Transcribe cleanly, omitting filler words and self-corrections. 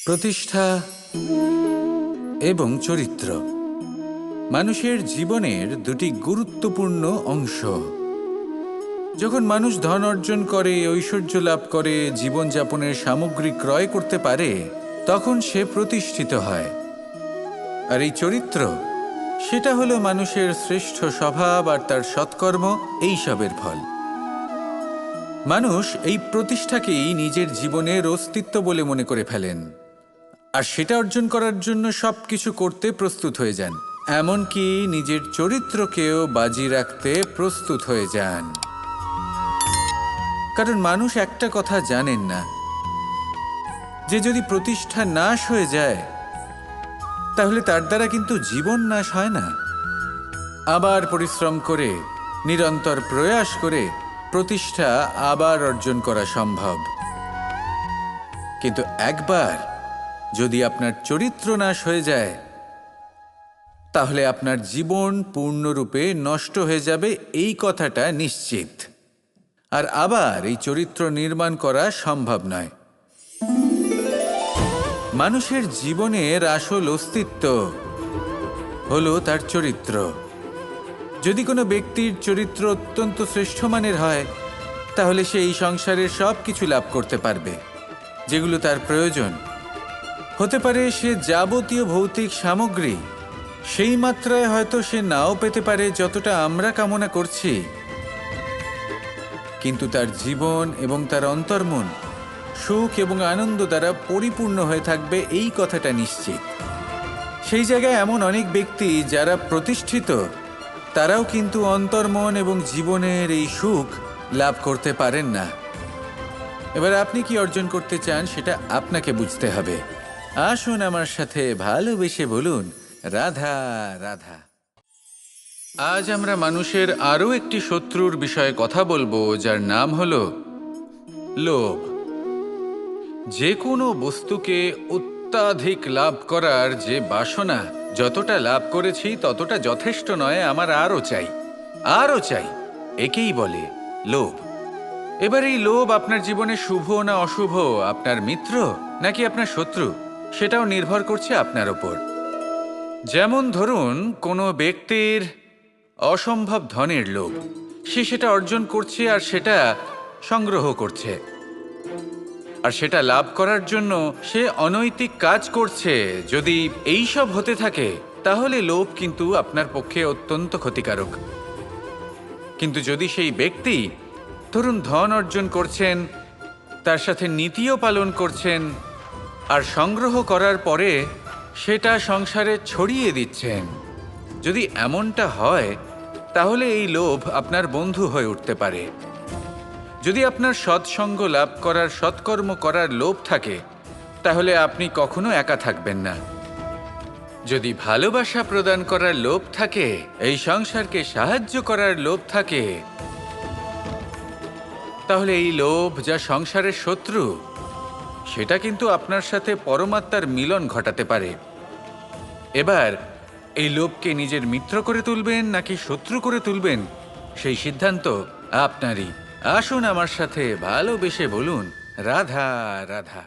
প্রতিষ্ঠা এবং চরিত্র মানুষের জীবনের দুটি গুরুত্বপূর্ণ অংশ। যখন মানুষ ধন অর্জন করে, ঐশ্বর্য লাভ করে, জীবনযাপনের সামগ্রী ক্রয় করতে পারে, তখন সে প্রতিষ্ঠিত হয়। আর এই চরিত্র, সেটা হলো মানুষের শ্রেষ্ঠ স্বভাব আর তার সৎকর্ম, এইসবের ফল। মানুষ এই প্রতিষ্ঠাকেই নিজের জীবনের অস্তিত্ব বলে মনে করে ফেলেন, আর সেটা অর্জন করার জন্য সবকিছু করতে প্রস্তুত হয়ে যান, এমনকি নিজের চরিত্রকেও বাজি রাখতে প্রস্তুত হয়ে যান। কারণ মানুষ একটা কথা জানেন না, যে যদি প্রতিষ্ঠা নাশ হয়ে যায়, তাহলে তার দ্বারা কিন্তু জীবন নাশ হয় না। আবার পরিশ্রম করে, নিরন্তর প্রয়াস করে প্রতিষ্ঠা আবার অর্জন করা সম্ভব। কিন্তু একবার যদি আপনার চরিত্র নাশ হয়ে যায়, তাহলে আপনার জীবন পূর্ণরূপে নষ্ট হয়ে যাবে, এই কথাটা নিশ্চিত। আর আবার এই চরিত্র নির্মাণ করা সম্ভব নয়। মানুষের জীবনের আসল অস্তিত্ব হলো তার চরিত্র। যদি কোনো ব্যক্তির চরিত্র অত্যন্ত শ্রেষ্ঠ মানের হয়, তাহলে সে এই সংসারের সব কিছু লাভ করতে পারবে, যেগুলো তার প্রয়োজন। হতে পারে সে যাবতীয় ভৌতিক সামগ্রী সেই মাত্রায় হয়তো সে নাও পেতে পারে যতটা আমরা কামনা করছি, কিন্তু তার জীবন এবং তার অন্তর্মন সুখ এবং আনন্দ দ্বারা পরিপূর্ণ হয়ে থাকবে, এই কথাটা নিশ্চিত। সেই জায়গায় এমন অনেক ব্যক্তি যারা প্রতিষ্ঠিত, তারাও কিন্তু অন্তর্মন এবং জীবনের এই সুখ লাভ করতে পারেন না। এবার আপনি কি অর্জন করতে চান, সেটা আপনাকে বুঝতে হবে। আসুন আমার সাথে ভালোবেসে বলুন, রাধা রাধা। আজ আমরা মানুষের আরও একটি শত্রুর বিষয়ে কথা বলবো, যার নাম হলো লোভ। যে কোনো বস্তুকে অত্যাধিক লাভ করার যে বাসনা, যতটা লাভ করেছি ততটা যথেষ্ট নয়, আমার আরও চাই, আরও চাই, একেই বলে লোভ। এবার এই লোভ আপনার জীবনে শুভ না অশুভ, আপনার মিত্র নাকি আপনার শত্রু, সেটাও নির্ভর করছে আপনার ওপর। যেমন ধরুন, কোনো ব্যক্তির অসম্ভব ধনের লোভ, সে সেটা অর্জন করছে আর সেটা সংগ্রহ করছে, আর সেটা লাভ করার জন্য সে অনৈতিক কাজ করছে। যদি এই সব হতে থাকে, তাহলে লোভ কিন্তু আপনার পক্ষে অত্যন্ত ক্ষতিকারক। কিন্তু যদি সেই ব্যক্তি ধরুন ধন অর্জন করছেন, তার সাথে নীতিও পালন করছেন, আর সংগ্রহ করার পরে সেটা সংসারে ছড়িয়ে দিচ্ছেন, যদি এমনটা হয়, তাহলে এই লোভ আপনার বন্ধু হয়ে উঠতে পারে। যদি আপনার সৎসঙ্গ লাভ করার, সৎকর্ম করার লোভ থাকে, তাহলে আপনি কখনো একা থাকবেন না। যদি ভালোবাসা প্রদান করার লোভ থাকে, এই সংসারকে সাহায্য করার লোভ থাকে, তাহলে এই লোভ, যা সংসারের শত্রু, সেটা কিন্তু আপনার সাথে পরমাত্মার মিলন ঘটাতে পারে। এবার এই লোভকে নিজের মিত্র করে তুলবেন নাকি শত্রু করে তুলবেন, সেই সিদ্ধান্ত আপনারই। আসুন আমার সাথে ভালোবেসে বলুন, রাধা রাধা।